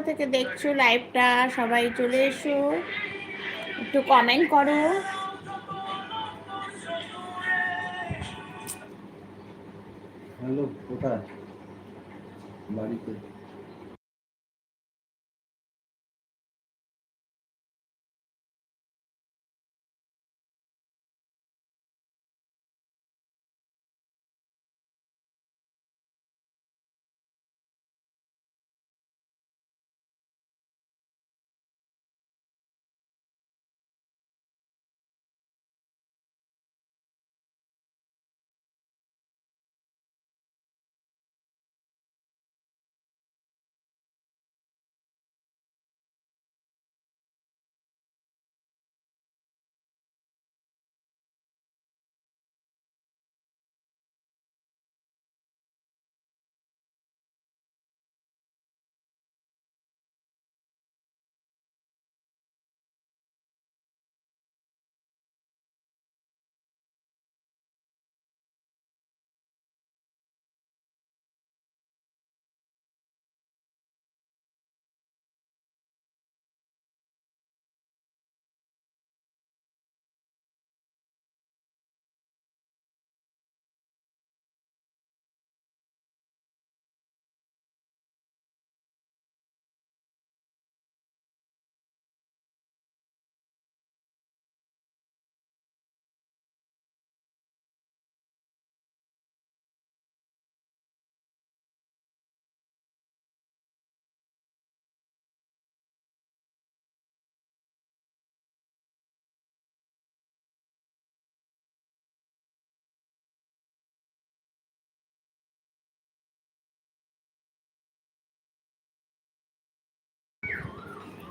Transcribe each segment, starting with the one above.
থেকে দেখছো লাইভটা সবাই চলে এসো, একটু কমেন্ট করো। হ্যালো, কোথায়? বাড়িতে।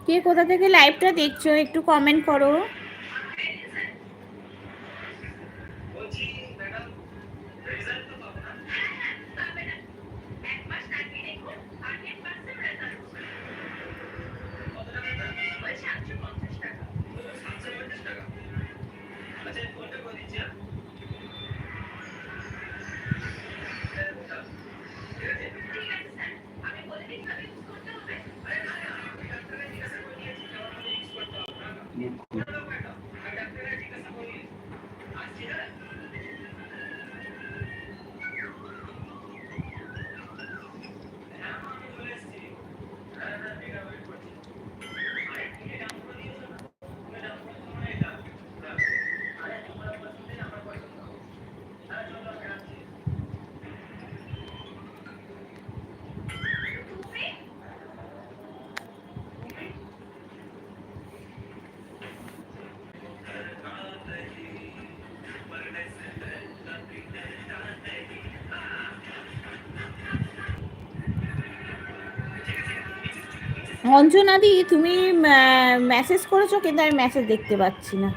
কে কোথা থেকে লাইভটা দেখছো একটু কমেন্ট করো। অঞ্জনাদি তুমি মেসেজ করেছো, কিন্তু আমি মেসেজ দেখতে পাচ্ছি না।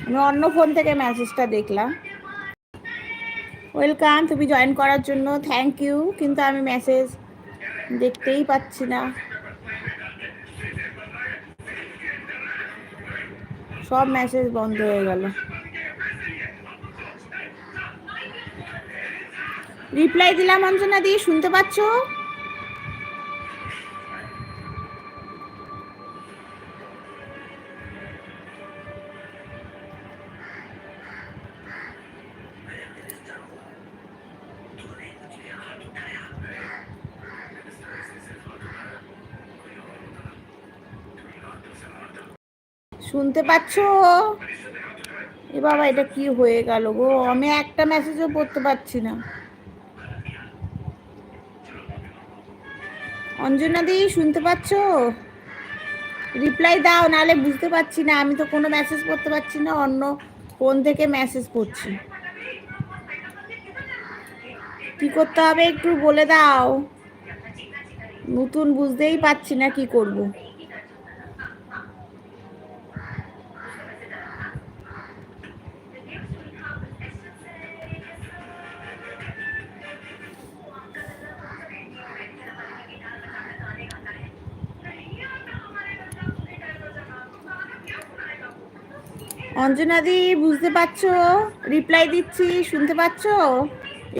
আমি অন্য ফোন থেকে মেসেজটা দেখলাম। ওয়েলকাম, তুমি জয়েন করার জন্য থ্যাংক ইউ, কিন্তু আমি মেসেজ দেখতেই পাচ্ছি না। সব মেসেজ বন্ধ হয়ে গেল। রিপ্লাই দিলাম অঞ্জনাদি, শুনতে পাচ্ছ? শুনতে পাচ্ছ? এ বাবা, এটা কি হয়ে গেল গো, আমি একটা মেসেজও পড়তে পারছি না। অঞ্জনাদি শুনতে পাচ্ছ? রিপ্লাই দাও, নাহলে বুঝতে পারছি না। আমি তো কোনো মেসেজ পড়তে পারছি না, অন্য ফোন থেকে মেসেজ পড়ছি। কি করতে হবে একটু বলে দাও, নতুন বুঝতেই পারছি না কি করব। অঞ্জনাদি বুঝতে পারছো? রিপ্লাই দিচ্ছি, শুনতে পাচ্ছো?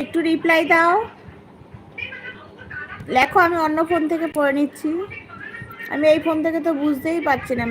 একটু রিপ্লাই দাও। লেখো, আমি অন্য ফোন থেকে পড়ে নিচ্ছি। আমি এই ফোন থেকে তো বুঝতেই পারছি না